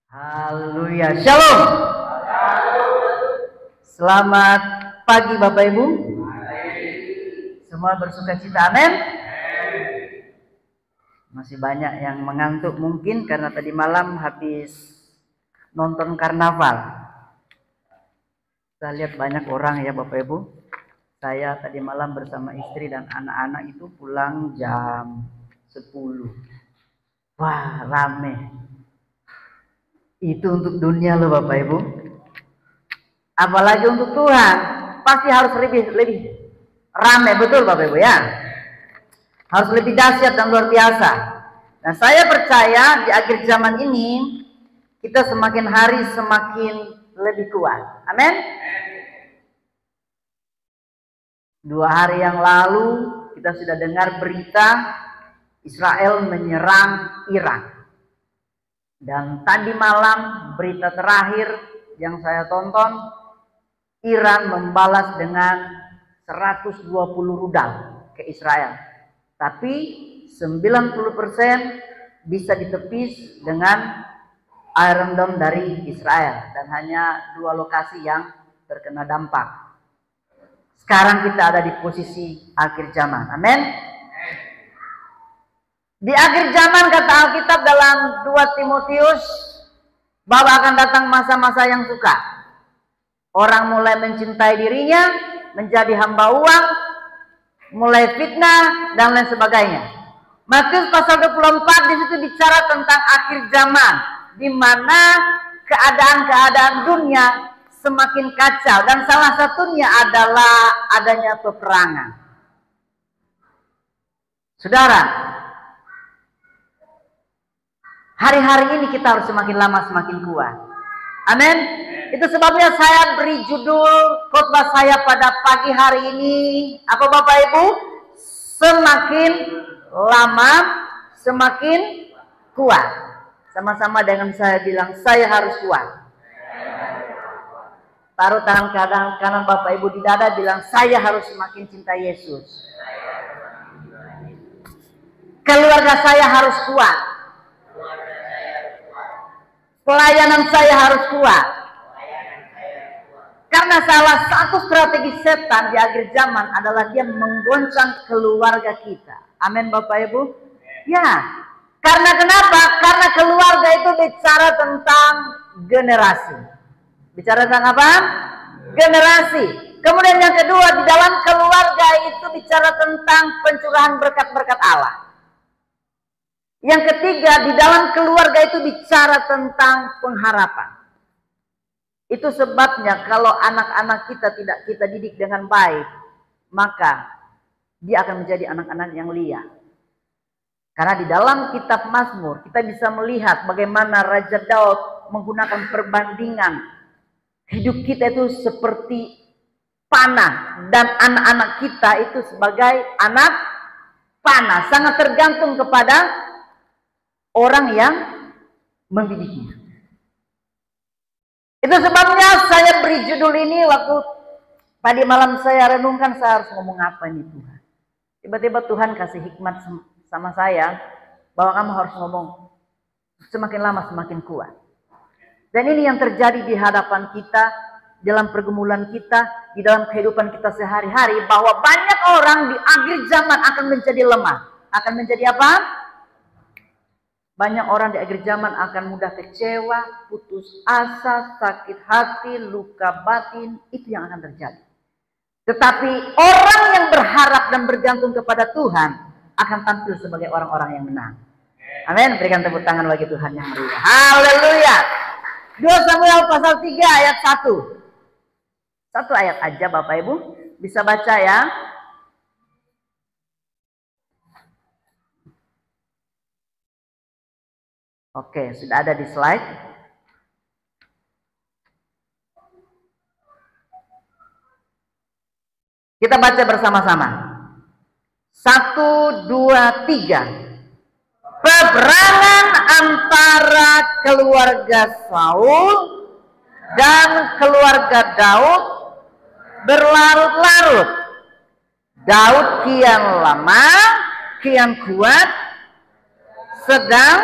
Haleluya, shalom. Selamat pagi Bapak Ibu. Semua bersuka cita, amin. Masih banyak yang mengantuk mungkin karena tadi malam habis nonton karnaval. Saya lihat banyak orang ya Bapak Ibu. Saya tadi malam bersama istri dan anak-anak itu pulang jam 10. Wah, rame. Itu untuk dunia loh Bapak Ibu. Apalagi untuk Tuhan, pasti harus lebih ramai, betul Bapak Ibu ya. Harus lebih dahsyat dan luar biasa. Nah, saya percaya di akhir zaman ini kita semakin hari semakin lebih kuat. Amin. 2 hari yang lalu kita sudah dengar berita Israel menyerang Irak. Dan tadi malam berita terakhir yang saya tonton, Iran membalas dengan 120 rudal ke Israel. Tapi 90% bisa ditepis dengan Iron Dome dari Israel. Dan hanya 2 lokasi yang terkena dampak. Sekarang kita ada di posisi akhir zaman. Amin. Di akhir zaman kata Alkitab dalam 2 Timotius bahwa akan datang masa-masa yang suka. Orang mulai mencintai dirinya, menjadi hamba uang, mulai fitnah dan lain sebagainya. Matius pasal 24 di situ bicara tentang akhir zaman, di mana keadaan-keadaan dunia semakin kacau dan salah satunya adalah adanya peperangan. Saudara, hari-hari ini kita harus semakin lama semakin kuat. Amin. Itu sebabnya saya beri judul khotbah saya pada pagi hari ini. Apa Bapak Ibu? Semakin lama semakin kuat. Sama-sama dengan saya bilang, saya harus kuat. Taruh tangan kanan Bapak Ibu di dada, bilang, saya harus semakin cinta Yesus. Keluarga saya harus kuat. Pelayanan saya harus kuat. Karena salah satu strategi setan di akhir zaman adalah dia menggoncang keluarga kita. Amin Bapak Ibu. Ya. Karena kenapa? Karena keluarga itu bicara tentang generasi. Bicara tentang apa? Generasi. Kemudian yang kedua, di dalam keluarga itu bicara tentang pencurahan berkat-berkat Allah. Yang ketiga, di dalam keluarga itu bicara tentang pengharapan. Itu sebabnya kalau anak-anak kita tidak kita didik dengan baik, maka dia akan menjadi anak-anak yang liar. Karena di dalam kitab Mazmur, kita bisa melihat bagaimana Raja Daud menggunakan perbandingan. Hidup kita itu seperti panah, dan anak-anak kita itu sebagai anak panah. Sangat tergantung kepada orang yang mendidiknya. Itu sebabnya saya beri judul ini waktu tadi malam saya renungkan, saya harus ngomong apa ini Tuhan. Tiba-tiba Tuhan kasih hikmat sama saya bahwa kamu harus ngomong semakin lama semakin kuat. Dan ini yang terjadi di hadapan kita, dalam pergumulan kita, di dalam kehidupan kita sehari-hari, bahwa banyak orang di akhir zaman akan menjadi lemah. Akan menjadi apa? Banyak orang di akhir zaman akan mudah kecewa, putus asa, sakit hati, luka batin. Itu yang akan terjadi. Tetapi orang yang berharap dan bergantung kepada Tuhan akan tampil sebagai orang-orang yang menang. Amin. Berikan tepuk tangan bagi Tuhan yang meriah. Haleluya. 2 Samuel pasal 3 ayat 1. 1 ayat aja Bapak Ibu. Bisa baca ya. Oke, sudah ada di slide. Kita baca bersama-sama. 1, 2, 3. Peperangan antara keluarga Saul dan keluarga Daud berlarut-larut. Daud kian lama, kian kuat, sedang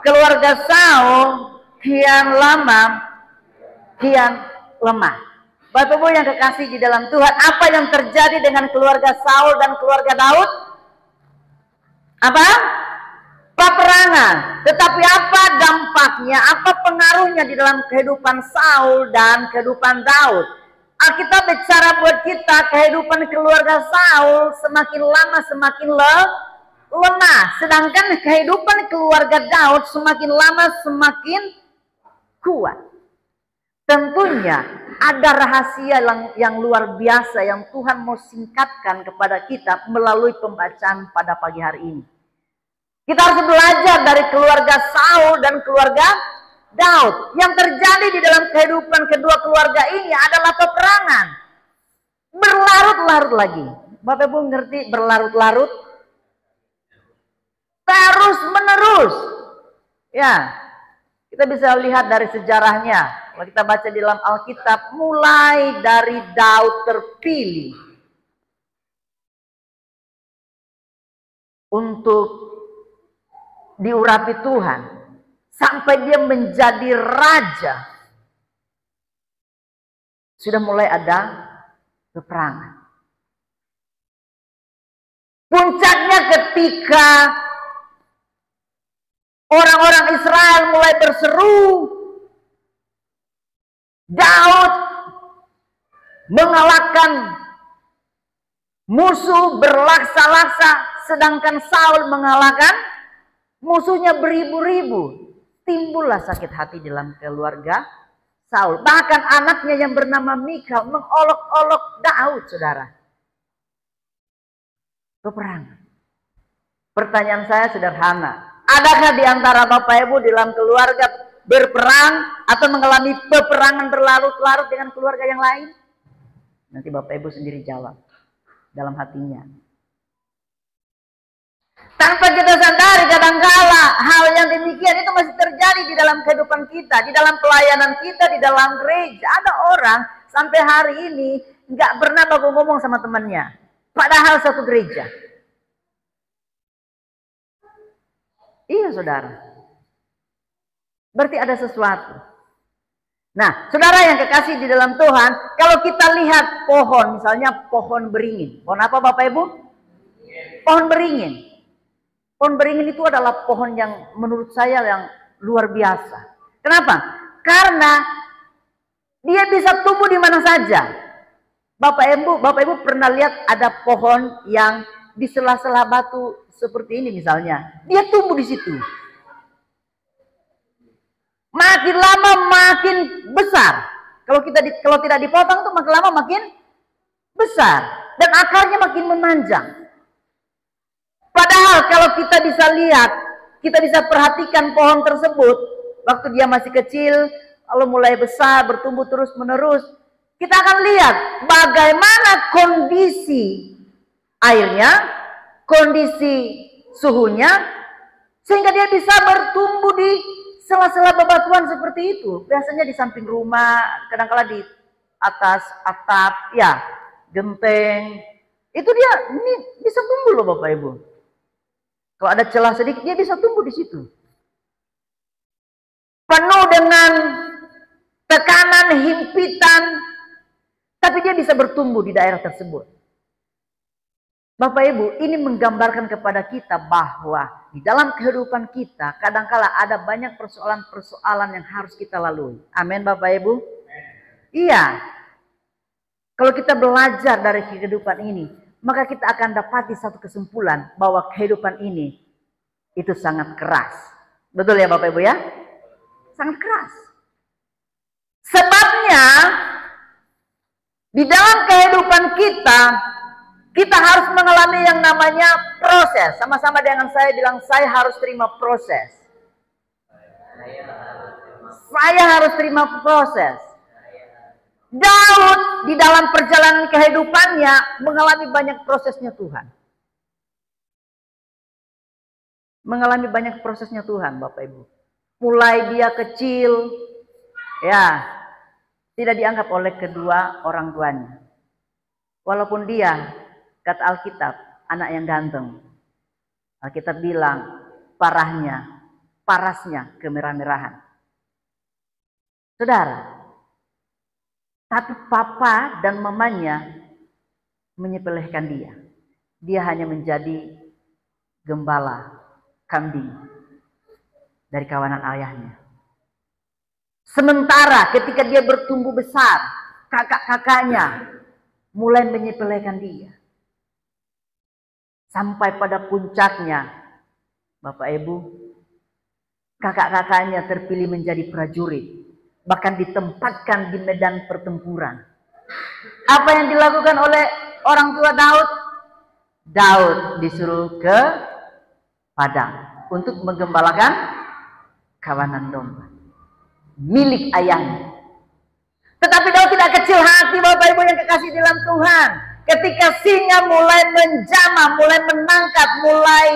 keluarga Saul kian lama, kian lemah. Bapak Ibu yang kekasih di dalam Tuhan, apa yang terjadi dengan keluarga Saul dan keluarga Daud? Apa? Peperangan. Tetapi apa dampaknya, apa pengaruhnya di dalam kehidupan Saul dan kehidupan Daud? Alkitab bicara buat kita, kehidupan keluarga Saul semakin lama semakin lemah. Sedangkan kehidupan keluarga Daud semakin lama semakin kuat. Tentunya ada rahasia yang luar biasa yang Tuhan mau singkatkan kepada kita melalui pembacaan pada pagi hari ini. Kita harus belajar dari keluarga Saul dan keluarga Daud. Yang terjadi di dalam kehidupan kedua keluarga ini adalah peperangan. Berlarut-larut lagi. Bapak Ibu ngerti berlarut-larut? Terus menerus. Ya, kita bisa lihat dari sejarahnya. Kalau kita baca di dalam Alkitab, mulai dari Daud terpilih untuk diurapi Tuhan sampai dia menjadi raja, sudah mulai ada peperangan. Puncaknya ketika orang-orang Israel mulai berseru, Daud mengalahkan musuh berlaksa-laksa, sedangkan Saul mengalahkan musuhnya beribu-ribu. Timbullah sakit hati dalam keluarga Saul. Bahkan anaknya yang bernama Mikal mengolok-olok Daud, saudara. Peperangan. Pertanyaan saya sederhana. Adakah di antara Bapak Ibu dalam keluarga berperang atau mengalami peperangan berlarut-larut dengan keluarga yang lain? Nanti Bapak Ibu sendiri jawab dalam hatinya. Tanpa kita sadari kadangkala hal yang demikian itu masih terjadi di dalam kehidupan kita, di dalam pelayanan kita, di dalam gereja. Ada orang sampai hari ini nggak pernah baku ngomong sama temannya, padahal satu gereja. Iya saudara, berarti ada sesuatu. Nah saudara yang kekasih di dalam Tuhan, kalau kita lihat pohon, misalnya pohon beringin. Pohon apa Bapak Ibu? Pohon beringin. Pohon beringin itu adalah pohon yang menurut saya yang luar biasa. Kenapa? Karena dia bisa tumbuh di mana saja. Bapak Ibu pernah lihat ada pohon yang di sela-sela batu seperti ini misalnya. Dia tumbuh di situ. Makin lama makin besar. Kalau tidak dipotong tuh makin lama makin besar dan akarnya makin memanjang. Padahal kalau kita bisa lihat, kita bisa perhatikan pohon tersebut waktu dia masih kecil, lalu mulai besar, bertumbuh terus menerus. Kita akan lihat bagaimana kondisi airnya, kondisi suhunya, sehingga dia bisa bertumbuh di sela-sela bebatuan seperti itu. Biasanya di samping rumah, kadang-kala di atas atap, ya, genteng. Itu dia ini bisa tumbuh loh Bapak Ibu. Kalau ada celah sedikit, dia bisa tumbuh di situ. Penuh dengan tekanan, himpitan, tapi dia bisa bertumbuh di daerah tersebut. Bapak Ibu, ini menggambarkan kepada kita bahwa di dalam kehidupan kita, kadangkala ada banyak persoalan-persoalan yang harus kita lalui. Amin Bapak Ibu? Iya. Kalau kita belajar dari kehidupan ini, maka kita akan dapati satu kesimpulan bahwa kehidupan ini itu sangat keras. Betul ya Bapak Ibu ya? Sangat keras. Sebabnya di dalam kehidupan kita harus mengalami yang namanya proses. Sama-sama dengan saya bilang, saya harus terima proses. Saya harus terima proses. Daud di dalam perjalanan kehidupannya mengalami banyak prosesnya Tuhan. Mengalami banyak prosesnya Tuhan Bapak Ibu. Mulai dia kecil, ya, tidak dianggap oleh kedua orang tuanya. Walaupun dia, kata Alkitab, anak yang ganteng. Alkitab bilang, parasnya kemerah-merahan. Saudara, tapi papa dan mamanya menyepelekan dia. Dia hanya menjadi gembala kambing dari kawanan ayahnya. Sementara ketika dia bertumbuh besar, kakak-kakaknya mulai menyepelekan dia. Sampai pada puncaknya, Bapak Ibu, kakak-kakaknya terpilih menjadi prajurit, bahkan ditempatkan di medan pertempuran. Apa yang dilakukan oleh orang tua Daud? Daud disuruh ke padang untuk menggembalakan kawanan domba milik ayahnya. Tetapi Daud tidak kecil hati, Bapak Ibu yang kekasih dalam Tuhan. Ketika singa mulai menjamah, mulai menangkap, mulai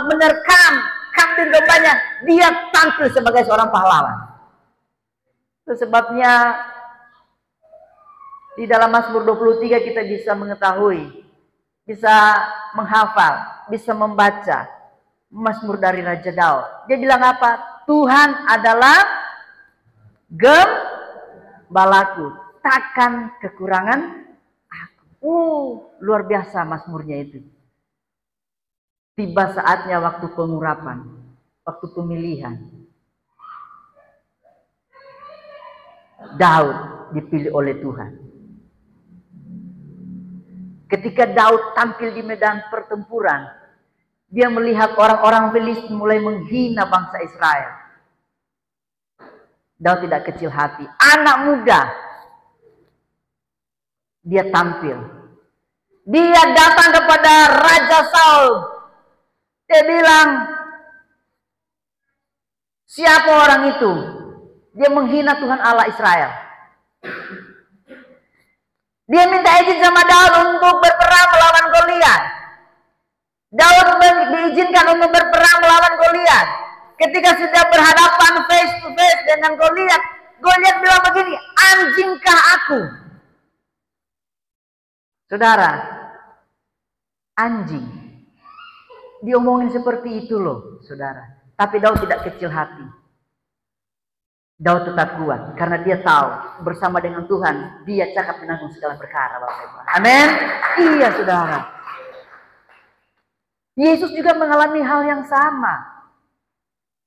menerkam kambing dombanya, dia tampil sebagai seorang pahlawan. Itu sebabnya di dalam Mazmur 23 kita bisa mengetahui, bisa menghafal, bisa membaca Mazmur dari Raja Daud. Dia bilang apa? Tuhan adalah gembalaku, takkan kekurangan aku. Luar biasa Mazmurnya itu. Tiba saatnya waktu pengurapan, waktu pemilihan. Daud dipilih oleh Tuhan. Ketika Daud tampil di medan pertempuran, dia melihat orang-orang Filistin mulai menghina bangsa Israel. Daud tidak kecil hati. Anak muda, dia tampil. Dia datang kepada Raja Saul. Dia bilang, siapa orang itu? Dia menghina Tuhan Allah Israel. Dia minta izin sama Daud untuk berperang melawan Goliat. Daud diizinkan untuk berperang melawan Goliat. Ketika sudah berhadapan face to face dengan Goliat, Goliat bilang begini, anjingkah aku? Saudara, anjing. Diomongin seperti itu loh, saudara. Tapi Daud tidak kecil hati. Daud tetap kuat karena dia tahu bersama dengan Tuhan dia cakap menanggung segala perkara, Bapak Ibu. Amin. Iya, saudara. Yesus juga mengalami hal yang sama.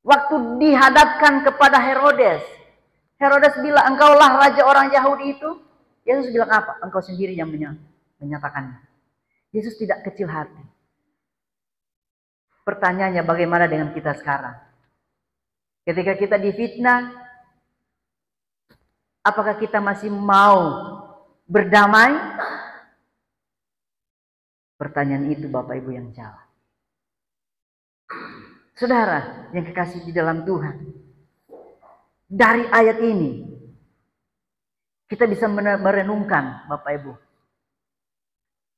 Waktu dihadapkan kepada Herodes, Herodes bilang, engkaulah raja orang Yahudi itu. Yesus bilang apa? Engkau sendiri yang menyatakannya. Yesus tidak kecil hati. Pertanyaannya, bagaimana dengan kita sekarang? Ketika kita difitnah, apakah kita masih mau berdamai? Pertanyaan itu Bapak Ibu yang jawab. Saudara yang kekasih di dalam Tuhan, dari ayat ini kita bisa merenungkan Bapak Ibu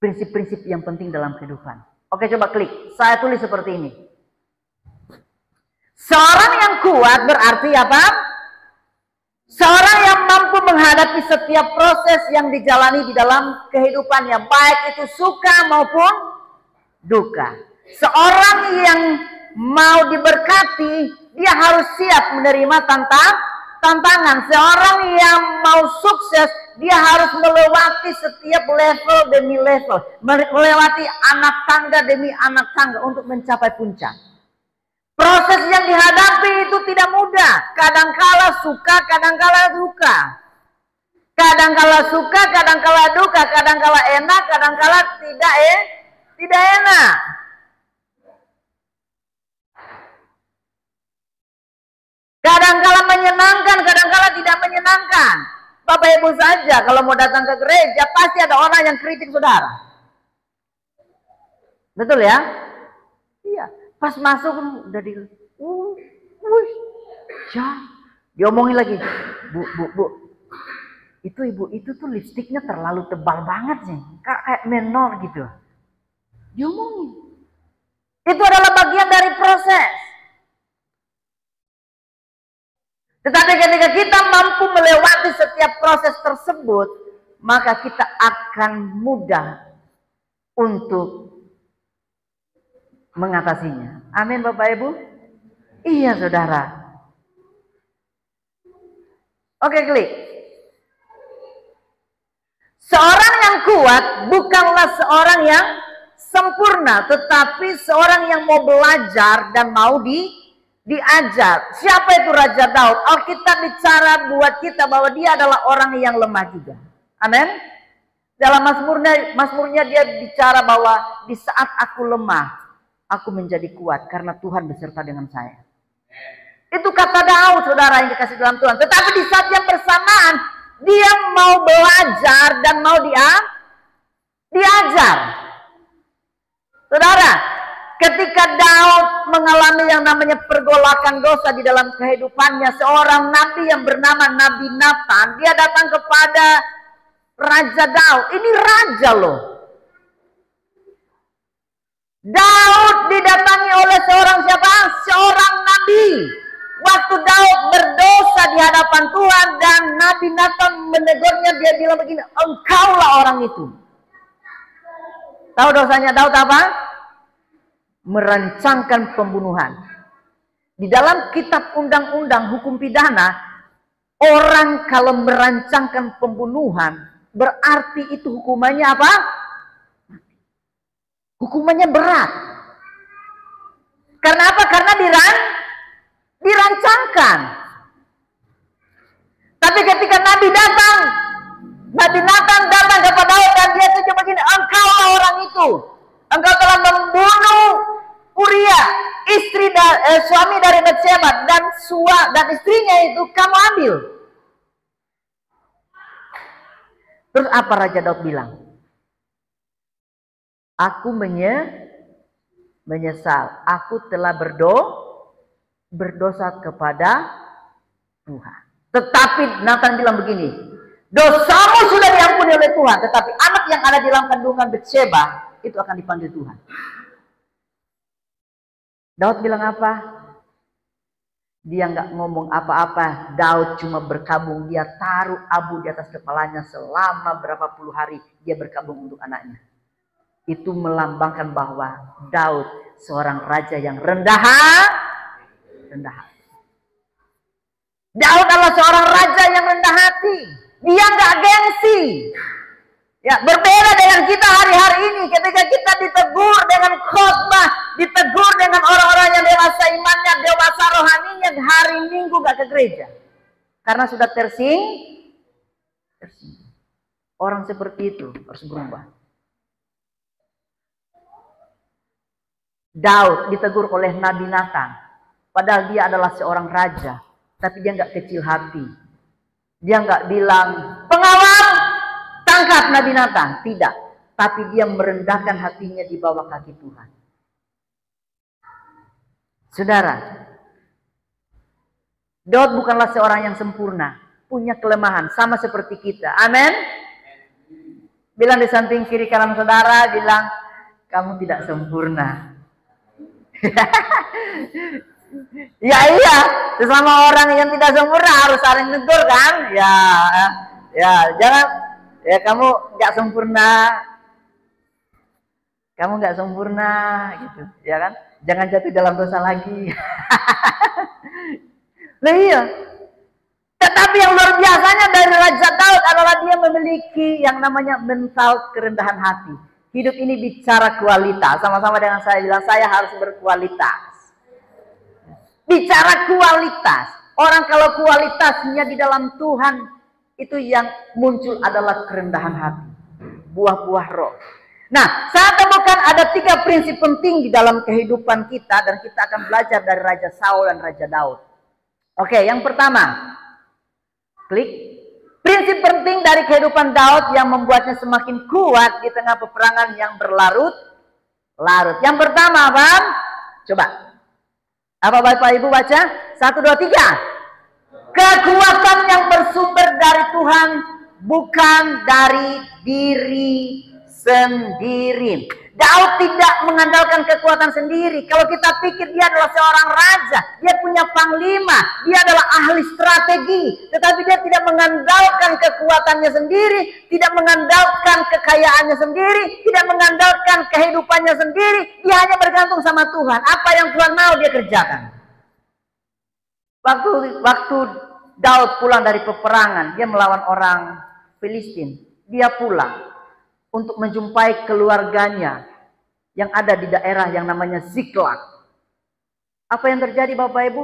prinsip-prinsip yang penting dalam kehidupan. Oke, coba klik. Saya tulis seperti ini. Seorang yang kuat berarti apa? Seorang yang mampu menghadapi setiap proses yang dijalani di dalam kehidupannya, baik itu suka maupun duka. Seorang yang mau diberkati, dia harus siap menerima tantangan. Seorang yang mau sukses, dia harus melewati setiap level demi level, melewati anak tangga demi anak tangga untuk mencapai puncak. Proses yang dihadapi itu tidak mudah. Kadangkala suka, kadangkala duka. Kadangkala suka, kadangkala duka. Kadangkala enak, kadangkala tidak enak. Kadangkala menyenangkan, kadangkala tidak menyenangkan. Bapak Ibu saja kalau mau datang ke gereja pasti ada orang yang kritik saudara. Betul ya? Iya. Pas masuk udah ya, diomongin lagi. Bu. Itu ibu itu tuh lipstiknya terlalu tebal banget sih. Kayak menor gitu. Diomongin. Itu adalah bagian dari proses. Tetapi ketika kita mampu melewati setiap proses tersebut, maka kita akan mudah untuk mengatasinya. Amin Bapak Ibu? Iya saudara. Oke, klik. Seorang yang kuat bukanlah seorang yang sempurna, tetapi seorang yang mau belajar dan mau diajar. Siapa itu Raja Daud? Alkitab bicara buat kita bahwa dia adalah orang yang lemah juga. Amin. Dalam Mazmurnya dia bicara bahwa di saat aku lemah, aku menjadi kuat karena Tuhan beserta dengan saya. Itu kata Daud, saudara yang dikasih dalam Tuhan. Tetapi di saat yang bersamaan, dia mau belajar dan mau diajar. Saudara, ketika Daud mengalami yang namanya pergolakan dosa di dalam kehidupannya, seorang nabi yang bernama Nabi Nathan, dia datang kepada Raja Daud. Ini raja loh. Daud didatangi oleh seorang siapa? Seorang nabi. Waktu Daud berdosa di hadapan Tuhan dan Nabi Nathan menegurnya, dia bilang begini, engkaulah orang itu. Tahu dosanya Daud apa? Merancangkan pembunuhan. Di dalam kitab undang-undang hukum pidana, orang kalau merancangkan pembunuhan, berarti itu hukumannya apa? Hukumannya berat. Karena apa? Karena dirancangkan. Tapi ketika Nabi Nathan datang kepada Daud dan dia itu cuma begini, engkaulah orang itu. Engkau telah membunuh Uria, suami dari Batseba, dan istrinya itu kamu ambil. Terus apa Raja Daud bilang? Aku menyesal. Aku telah berdosa kepada Tuhan. Tetapi Nathan bilang begini, dosamu sudah diampuni oleh Tuhan, tetapi anak yang ada di dalam kandungan Batseba itu akan dipanggil Tuhan. Daud bilang apa? Dia nggak ngomong apa-apa. Daud cuma berkabung. Dia taruh abu di atas kepalanya selama berapa puluh hari. Dia berkabung untuk anaknya. Itu melambangkan bahwa Daud seorang raja yang rendah hati. Daud adalah seorang raja yang rendah hati. Dia nggak gengsi. Ya, berbeda dengan kita hari-hari ini ketika kita ditegur dengan khotbah, ditegur dengan orang-orang yang dewasa imannya, dewasa rohaninya, hari Minggu gak ke gereja. Karena sudah tersinggung. Orang seperti itu harus berubah. Daud ditegur oleh Nabi Nathan. Padahal dia adalah seorang raja. Tapi dia gak kecil hati. Dia gak bilang, pengawal, tangkap Nabi Nathan. Tidak. Tapi dia merendahkan hatinya di bawah kaki Tuhan. Saudara, Daud bukanlah seorang yang sempurna. Punya kelemahan. Sama seperti kita. Amin. Bilang di samping kiri kanan saudara, bilang, kamu tidak sempurna. Ya iya. Sesama orang yang tidak sempurna harus saling negur kan. Ya jangan. Ya kamu nggak sempurna, gitu, ya kan? Jangan jatuh dalam dosa lagi. Nah iya. Tetapi yang luar biasanya dari Raja Daud adalah dia memiliki yang namanya mental kerendahan hati. Hidup ini bicara kualitas. Sama-sama dengan saya bilang, saya harus berkualitas. Bicara kualitas. Orang kalau kualitasnya di dalam Tuhan, itu yang muncul adalah kerendahan hati. Buah-buah roh. Nah, saya temukan ada 3 prinsip penting di dalam kehidupan kita. Dan kita akan belajar dari Raja Saul dan Raja Daud. Oke, yang pertama. Klik. Prinsip penting dari kehidupan Daud yang membuatnya semakin kuat di tengah peperangan yang berlarut-larut. Yang pertama apa? Coba. Apa Bapak Ibu baca? 1, 2, 3. Kekuatan yang bersumber dari Tuhan, bukan dari diri sendiri. Daud tidak mengandalkan kekuatan sendiri. Kalau kita pikir dia adalah seorang raja, dia punya panglima, dia adalah ahli strategi. Tetapi dia tidak mengandalkan kekuatannya sendiri, tidak mengandalkan kekayaannya sendiri, tidak mengandalkan kehidupannya sendiri. Dia hanya bergantung sama Tuhan. Apa yang Tuhan mau dia kerjakan. Waktu Daud pulang dari peperangan, dia melawan orang Filistin. Dia pulang untuk menjumpai keluarganya yang ada di daerah yang namanya Ziklag. Apa yang terjadi Bapak Ibu?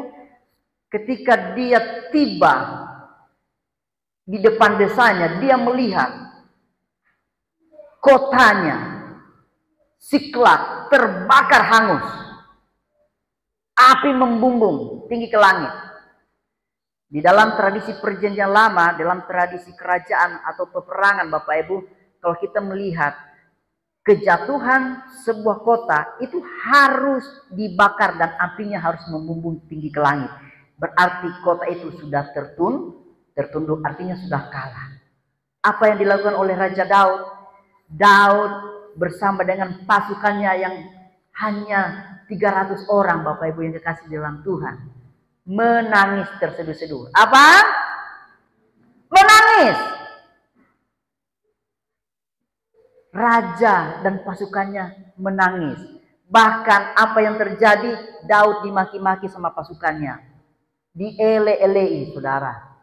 Ketika dia tiba di depan desanya, dia melihat kotanya Ziklag terbakar hangus. Api membumbung tinggi ke langit. Di dalam tradisi perjanjian lama, dalam tradisi kerajaan atau peperangan Bapak Ibu, kalau kita melihat kejatuhan sebuah kota itu harus dibakar dan apinya harus membumbung tinggi ke langit. Berarti kota itu sudah tertunduk, artinya sudah kalah. Apa yang dilakukan oleh Raja Daud? Daud bersama dengan pasukannya yang hanya 300 orang Bapak Ibu yang dikasih dalam Tuhan. Menangis terseduh-seduh. Apa? Menangis. Raja dan pasukannya menangis. Bahkan apa yang terjadi, Daud dimaki-maki sama pasukannya. Diele-elei, saudara.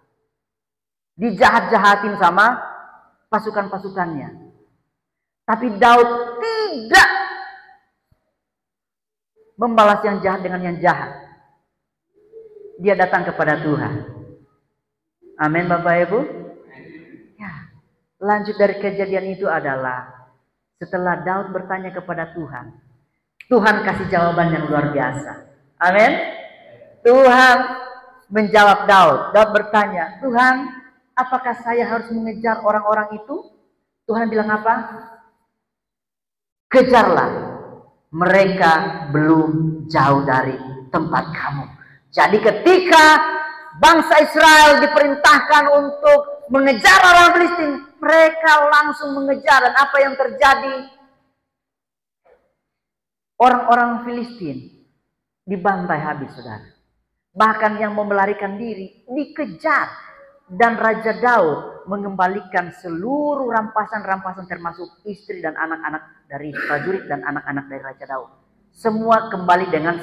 Dijahat-jahatin sama pasukan-pasukannya. Tapi Daud tidak membalas yang jahat dengan yang jahat. Dia datang kepada Tuhan. Amin Bapak Ibu. Ya, lanjut dari kejadian itu adalah setelah Daud bertanya kepada Tuhan, Tuhan kasih jawaban yang luar biasa. Amin. Tuhan menjawab Daud. Daud bertanya, Tuhan, apakah saya harus mengejar orang-orang itu? Tuhan bilang apa? Kejarlah. Mereka belum jauh dari tempat kamu. Jadi ketika bangsa Israel diperintahkan untuk mengejar orang Filistin, mereka langsung mengejar. Dan apa yang terjadi? Orang-orang Filistin dibantai habis, saudara. Bahkan yang mau melarikan diri dikejar. Dan Raja Daud mengembalikan seluruh rampasan-rampasan termasuk istri dan anak-anak dari prajurit dan anak-anak dari Raja Daud. Semua kembali dengan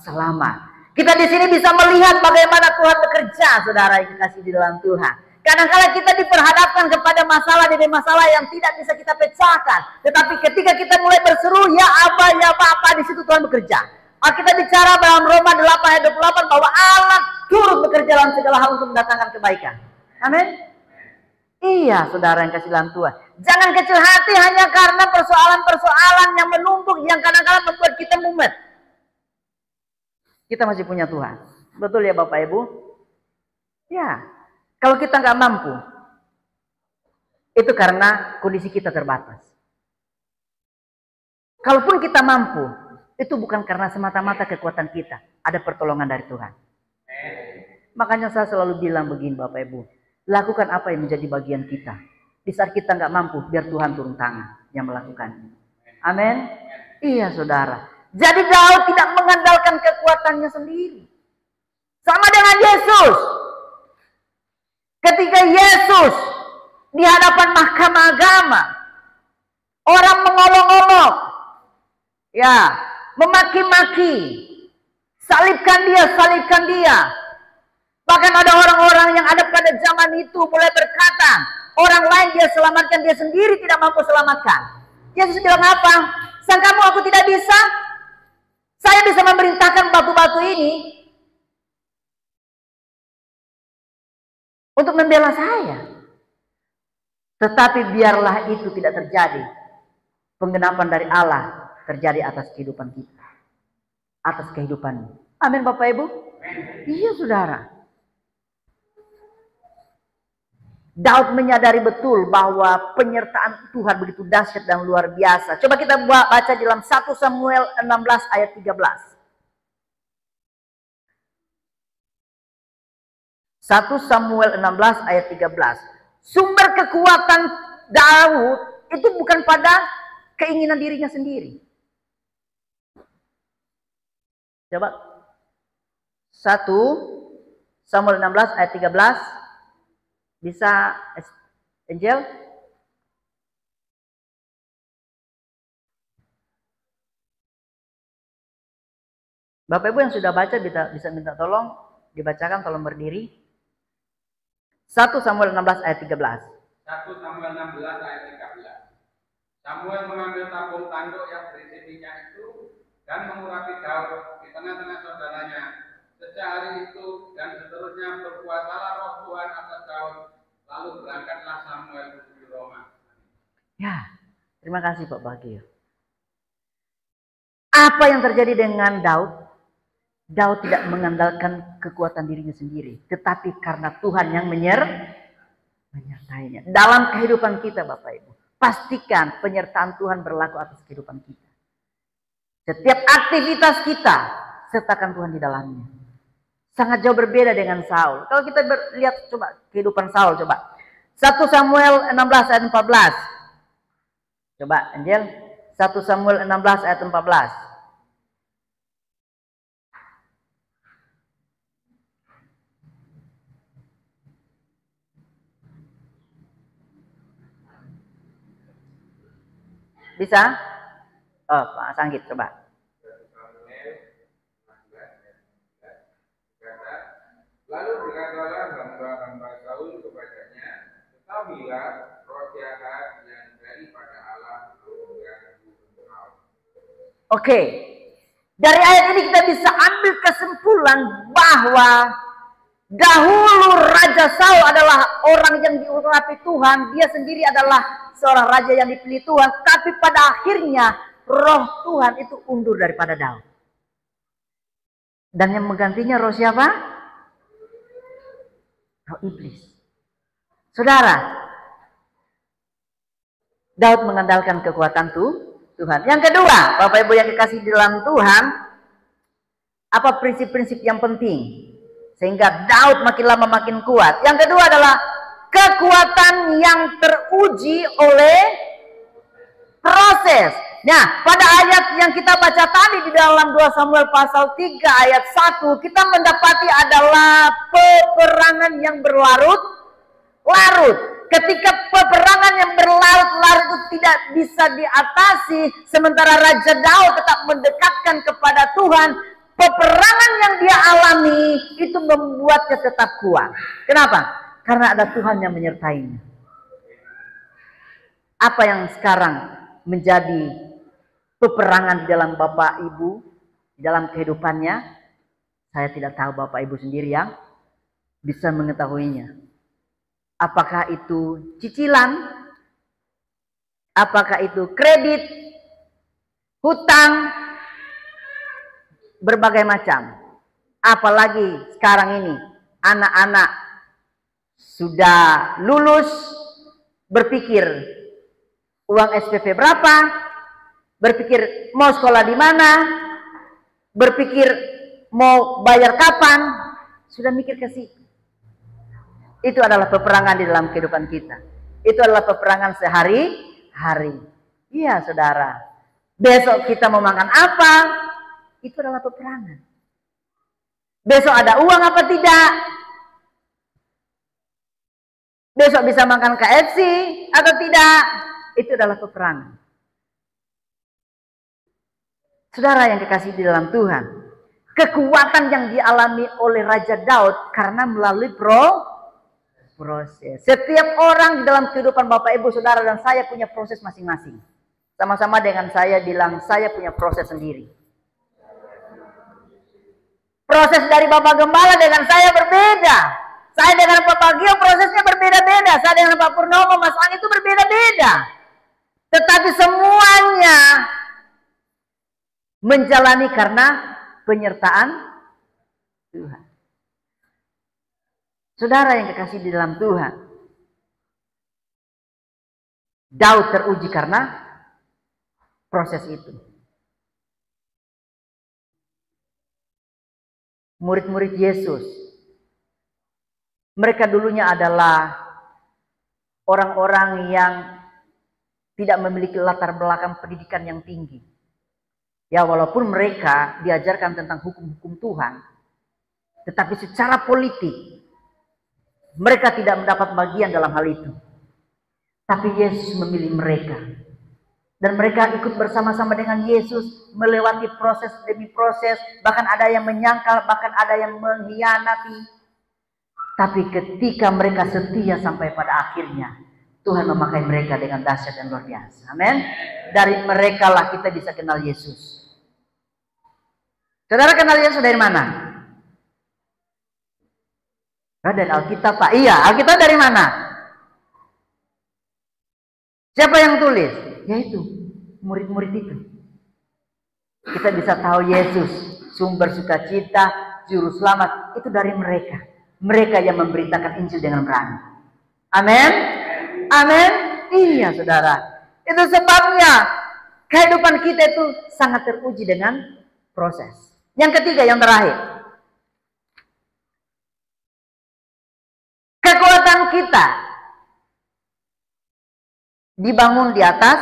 selamat. Kita di sini bisa melihat bagaimana Tuhan bekerja, saudara yang dikasih di dalam Tuhan. Kadang-kadang kita diperhadapkan kepada masalah demi masalah yang tidak bisa kita pecahkan. Tetapi ketika kita mulai berseru, ya apa, di situ Tuhan bekerja. Kita bicara dalam Roma 8 ayat 28 bahwa Allah turut bekerja dalam segala hal untuk mendatangkan kebaikan. Amin. Iya, saudara yang kasih dalam Tuhan. Jangan kecil hati hanya karena persoalan-persoalan yang menumpuk yang kadang-kadang membuat kita mumet. Kita masih punya Tuhan. Betul ya Bapak Ibu? Ya. Kalau kita nggak mampu, itu karena kondisi kita terbatas. Kalaupun kita mampu, itu bukan karena semata-mata kekuatan kita. Ada pertolongan dari Tuhan. Makanya saya selalu bilang begini Bapak Ibu. Lakukan apa yang menjadi bagian kita. Di saat kita nggak mampu, biar Tuhan turun tangan yang melakukannya. Amin. Iya saudara. Jadi Daud tidak mengandalkan kekuatannya sendiri. Sama dengan Yesus. Ketika Yesus di hadapan mahkamah agama, orang mengolok-olok, ya, memaki-maki, salibkan dia. Bahkan ada orang-orang yang ada pada zaman itu mulai berkata, orang lain dia selamatkan, dia sendiri tidak mampu selamatkan. Yesus bilang apa? Sangkamu aku tidak bisa? Saya bisa memerintahkan batu-batu ini untuk membela saya. Tetapi biarlah itu tidak terjadi. Penggenapan dari Allah terjadi atas kehidupan kita. Atas kehidupanmu. Amin Bapak Ibu. Iya saudara. Daud menyadari betul bahwa penyertaan Tuhan begitu dahsyat dan luar biasa. Coba kita baca di dalam 1 Samuel 16 ayat 13. 1 Samuel 16 ayat 13. Sumber kekuatan Daud itu bukan pada keinginan dirinya sendiri. Coba 1 Samuel 16 ayat 13. Bisa Angel? Bapak Ibu yang sudah baca bisa minta tolong dibacakan, tolong berdiri. 1 Samuel 16 ayat 13. 1 Samuel 16 ayat 13. Samuel mengambil tabung tanduk yang berisi minyak itu dan mengurapi Daud di tengah-tengah saudaranya. Sejak hari itu dan seterusnya berkuasalah roh Tuhan atas Daud. Lalu berangkatlah Samuel menuju Roma. Ya, terima kasih Pak Bagio. Apa yang terjadi dengan Daud? Daud tidak mengandalkan kekuatan dirinya sendiri, tetapi karena Tuhan yang menyertainya. Dalam kehidupan kita Bapak Ibu, pastikan penyertaan Tuhan berlaku atas kehidupan kita. Setiap aktivitas kita, sertakan Tuhan di dalamnya. Sangat jauh berbeda dengan Saul. Kalau kita lihat coba kehidupan Saul, coba 1 Samuel 16 ayat 14. Coba Angel, 1 Samuel 16 ayat 14. Bisa? Oh, Pak Sanggit coba. Lalu berkatalah hamba-hamba Saul kepadanya, ketahuilah roh jahat yang daripada Allah mengganggu engkau. Oke, dari ayat ini kita bisa ambil kesimpulan bahwa dahulu Raja Saul adalah orang yang diurapi Tuhan. Dia sendiri adalah seorang raja yang dipilih Tuhan. Tapi pada akhirnya roh Tuhan itu undur daripada Daud. Dan yang menggantinya roh siapa? Roh iblis. Saudara, Daud mengandalkan kekuatan Tuhan. Yang kedua, Bapak Ibu yang dikasih di dalam Tuhan, apa prinsip-prinsip yang penting sehingga Daud makin lama makin kuat? Yang kedua adalah kekuatan yang teruji oleh proses. Nah, pada ayat yang kita baca tadi di dalam 2 Samuel pasal 3 ayat 1, kita mendapati adalah peperangan yang berlarut-larut. Ketika peperangan yang berlarut-larut itu tidak bisa diatasi, sementara Raja Daud tetap mendekatkan kepada Tuhan, peperangan yang dia alami itu membuatnya tetap kuat. Kenapa? Karena ada Tuhan yang menyertainya. Apa yang sekarang menjadi peperangan di dalam Bapak Ibu, di dalam kehidupannya, saya tidak tahu Bapak Ibu sendiri yang bisa mengetahuinya. Apakah itu cicilan? Apakah itu kredit? Hutang? Berbagai macam. Apalagi sekarang ini, anak-anak sudah lulus, berpikir uang SPP berapa, berpikir mau sekolah di mana, berpikir mau bayar kapan, sudah mikir ke situ. Itu adalah peperangan di dalam kehidupan kita. Itu adalah peperangan sehari-hari. Iya saudara, besok kita mau makan apa, itu adalah peperangan. Besok ada uang apa tidak, besok bisa makan KFC atau tidak, itu adalah peperangan. Saudara yang dikasihi di dalam Tuhan, kekuatan yang dialami oleh Raja Daud karena melalui proses. Setiap orang di dalam kehidupan Bapak Ibu Saudara dan saya punya proses masing-masing. Sama-sama dengan saya bilang, saya punya proses sendiri. Proses dari Bapak Gembala dengan saya berbeda. Saya dengan Pak Bagio prosesnya berbeda-beda. Saya dengan Pak Purnomo, Mas Ang itu berbeda-beda. Tetapi semuanya menjalani karena penyertaan Tuhan. Saudara yang dikasihi di dalam Tuhan, Daud teruji karena proses itu. Murid-murid Yesus, mereka dulunya adalah orang-orang yang tidak memiliki latar belakang pendidikan yang tinggi. Ya, walaupun mereka diajarkan tentang hukum-hukum Tuhan, tetapi secara politik mereka tidak mendapat bagian dalam hal itu. Tapi Yesus memilih mereka. Dan mereka ikut bersama-sama dengan Yesus melewati proses demi proses. Bahkan ada yang menyangkal, bahkan ada yang mengkhianati. Tapi ketika mereka setia sampai pada akhirnya, Tuhan memakai mereka dengan dahsyat dan luar biasa. Amin. Dari mereka lah kita bisa kenal Yesus. Saudara kenal Yesus dari mana? Dari Alkitab, Pak. Iya, Alkitab dari mana? Siapa yang tulis? Yaitu murid-murid itu. Kita bisa tahu Yesus, sumber sukacita, juru selamat, itu dari mereka. Mereka yang memberitakan Injil dengan berani. Amin. Amin. Iya, saudara. Itu sebabnya kehidupan kita itu sangat teruji dengan proses. Yang ketiga, yang terakhir. Kekuatan kita dibangun di atas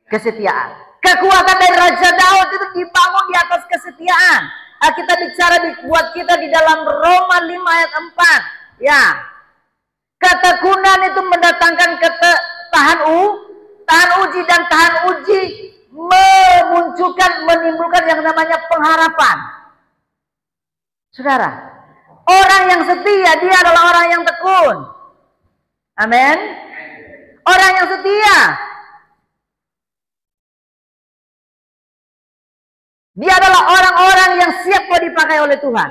kesetiaan. Kekuatan dari Raja Daud itu dibangun di atas kesetiaan. Kita bicara buat kita di dalam Roma 5 ayat 4. Ya. Ketekunan itu mendatangkan tahan uji, dan tahan uji menimbulkan yang namanya pengharapan. Saudara, orang yang setia dia adalah orang yang tekun. Amin. Orang yang setia dia adalah orang-orang yang siap dipakai oleh Tuhan.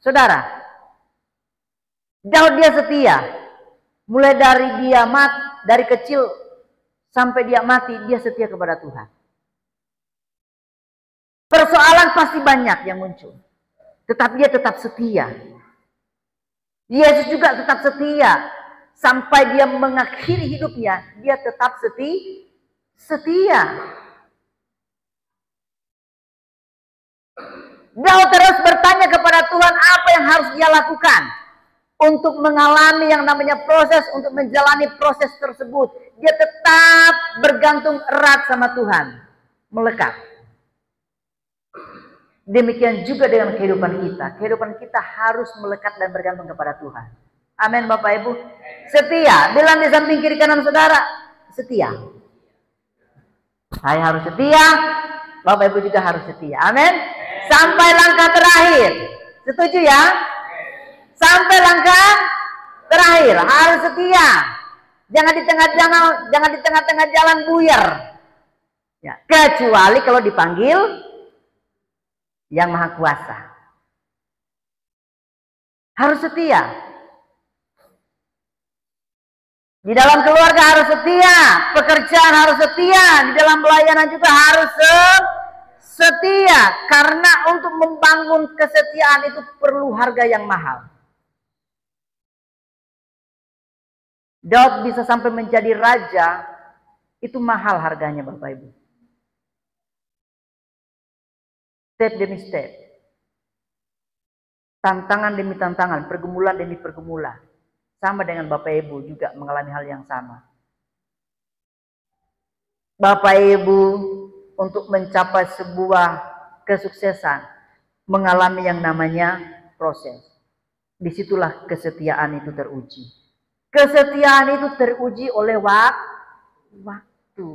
Saudara, Daud dia setia. Mulai dari dari kecil sampai dia mati, dia setia kepada Tuhan. Persoalan pasti banyak yang muncul, tetapi dia tetap setia. Yesus juga tetap setia. Sampai dia mengakhiri hidupnya, dia tetap setia. Daud terus bertanya kepada Tuhan apa yang harus dia lakukan untuk mengalami yang namanya proses, untuk menjalani proses tersebut. Dia tetap bergantung erat sama Tuhan, melekat. Demikian juga dengan kehidupan kita. Kehidupan kita harus melekat dan bergantung kepada Tuhan. Amin, Bapak Ibu. Setia. Bilang di samping kiri kanan saudara, setia. Saya harus setia, Bapak Ibu juga harus setia. Amin. Sampai langkah terakhir. Setuju ya? Sampai langkah terakhir harus setia. Jangan di tengah-tengah jalan buyar. Ya, kecuali kalau dipanggil Yang Maha Kuasa. Harus setia. Di dalam keluarga harus setia, pekerjaan harus setia, di dalam pelayanan juga harus setia. Karena untuk membangun kesetiaan itu perlu harga yang mahal. Daud bisa sampai menjadi raja, itu mahal harganya Bapak Ibu. Step demi step. Tantangan demi tantangan, pergumulan demi pergumulan. Sama dengan Bapak Ibu juga mengalami hal yang sama. Bapak Ibu untuk mencapai sebuah kesuksesan mengalami yang namanya proses. Disitulah kesetiaan itu teruji. Kesetiaan itu teruji oleh waktu.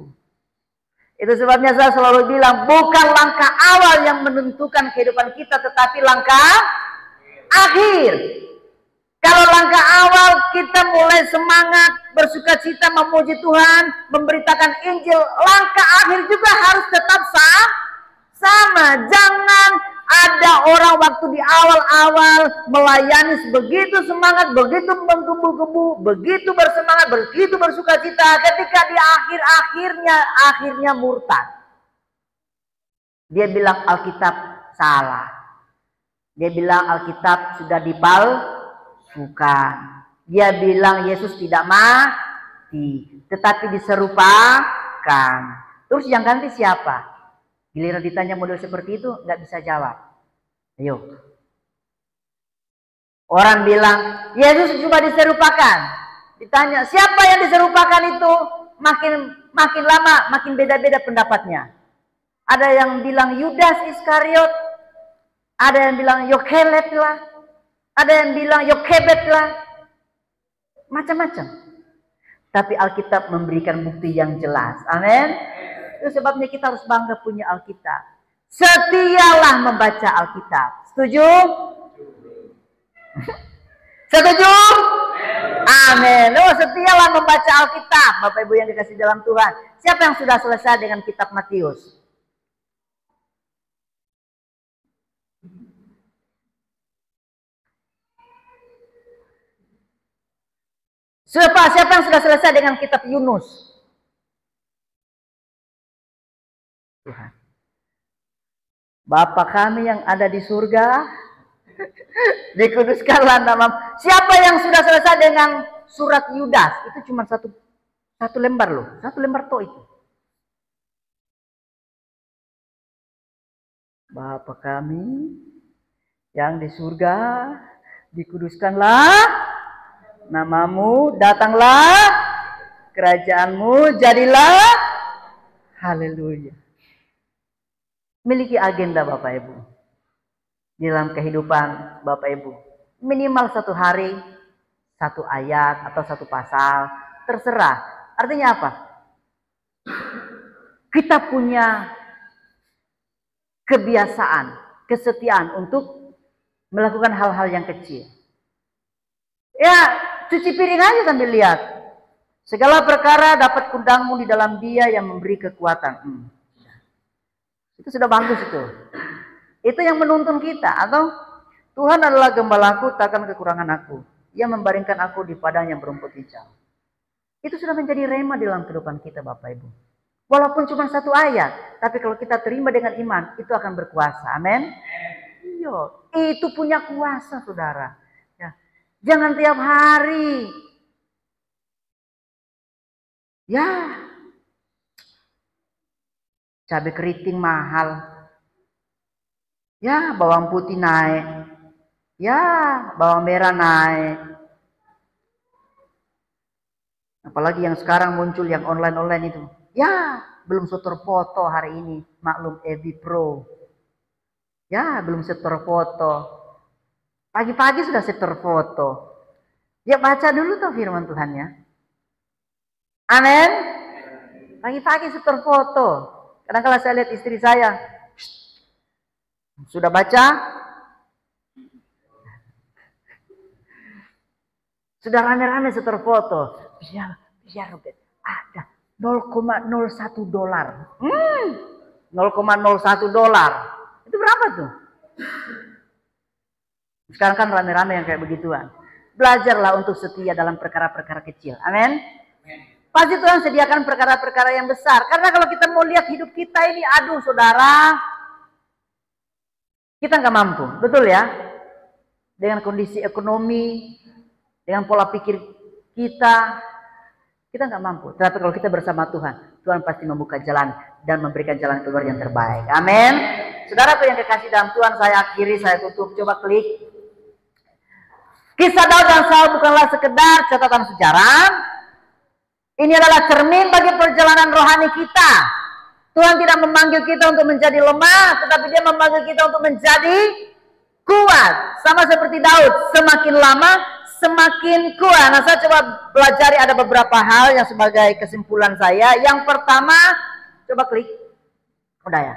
Itu sebabnya saya selalu bilang, bukan langkah awal yang menentukan kehidupan kita, tetapi langkah akhir. Kalau langkah awal kita mulai semangat, bersukacita, memuji Tuhan, memberitakan Injil, langkah akhir juga harus tetap sama. Jangan ada orang waktu di awal-awal melayani begitu semangat, begitu menggebu-gebu, begitu bersemangat, begitu bersukacita, ketika di akhirnya murtad. Dia bilang Alkitab salah. Dia bilang Alkitab sudah dipalsukan. Dia bilang Yesus tidak mati, tetapi diserupakan. Terus yang ganti siapa? Giliran ditanya model seperti itu, nggak bisa jawab. Ayo. Orang bilang, Yesus cuma diserupakan. Ditanya, siapa yang diserupakan itu? Makin lama, makin beda-beda pendapatnya. Ada yang bilang Yudas Iskariot. Ada yang bilang Yokelet lah. Ada yang bilang Yokebed lah. Macam-macam. Tapi Alkitab memberikan bukti yang jelas. Amin. Itu sebabnya kita harus bangga punya Alkitab. Setialah membaca Alkitab. Setuju? Setuju? Amin. Oh, setialah membaca Alkitab, Bapak Ibu yang dikasih dalam Tuhan. Siapa yang sudah selesai dengan kitab Matius? Siapa yang sudah selesai dengan kitab Yunus? Tuhan. Bapa kami yang ada di surga, dikuduskanlah nama. Siapa yang sudah selesai dengan surat Yudas? Itu cuma satu lembar loh, satu lembar toh itu. Bapa kami yang di surga, dikuduskanlah namamu, datanglah kerajaanmu, jadilah, haleluya. Miliki agenda Bapak Ibu di dalam kehidupan Bapak Ibu. Minimal satu hari, satu ayat atau satu pasal, terserah. Artinya apa? Kita punya kebiasaan, kesetiaan untuk melakukan hal-hal yang kecil. Ya, cuci piring aja sambil lihat. Segala perkara dapat kundangmu di dalam Dia yang memberi kekuatan. Itu sudah bagus itu. Itu yang menuntun kita. Atau Tuhan adalah gembalaku, takkan kekurangan aku. Ia membaringkan aku di padang yang berumput hijau. Itu sudah menjadi rema dalam kehidupan kita Bapak Ibu. Walaupun cuma satu ayat, tapi kalau kita terima dengan iman, itu akan berkuasa. Amin. Iya, itu punya kuasa saudara. Ya. Jangan tiap hari. Ya, cabai keriting mahal. Ya, bawang putih naik. Ya, bawang merah naik. Apalagi yang sekarang muncul yang online-online itu. Ya, belum setor foto hari ini. Maklum Evi Pro. Ya, belum setor foto. Pagi-pagi sudah setor foto. Ya, baca dulu tuh firman Tuhan ya. Amin. Pagi-pagi setor foto. Kadang-kadang saya lihat istri saya. Sudah baca? Sudah rame-rame setor foto. Biar ada 0,01 dolar. 0,01 dolar. Itu berapa tuh? Sekarang kan rame-rame yang kayak begituan. Belajarlah untuk setia dalam perkara-perkara kecil. Amin. Pasti Tuhan sediakan perkara-perkara yang besar. Karena kalau kita mau lihat hidup kita ini, aduh saudara, kita nggak mampu, betul ya? Dengan kondisi ekonomi, dengan pola pikir kita nggak mampu. Tapi kalau kita bersama Tuhan, Tuhan pasti membuka jalan dan memberikan jalan keluar yang terbaik. Amin. Saudaraku yang kekasih dalam Tuhan, saya akhiri, saya tutup. Coba klik. Kisah Daud dan Saul bukanlah sekedar catatan sejarah. Ini adalah cermin bagi perjalanan rohani kita. Tuhan tidak memanggil kita untuk menjadi lemah, tetapi Dia memanggil kita untuk menjadi kuat. Sama seperti Daud, semakin lama semakin kuat. Nah, saya coba pelajari ada beberapa hal yang sebagai kesimpulan saya. Yang pertama, coba klik. Udah ya.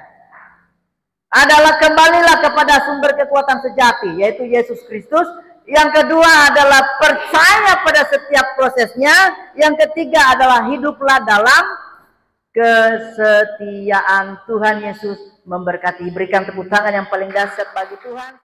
Adalah kembalilah kepada sumber kekuatan sejati, yaitu Yesus Kristus. Yang kedua adalah percaya pada setiap prosesnya. Yang ketiga adalah hiduplah dalam kesetiaan. Tuhan Yesus memberkati. Berikan tepuk tangan yang paling dahsyat bagi Tuhan.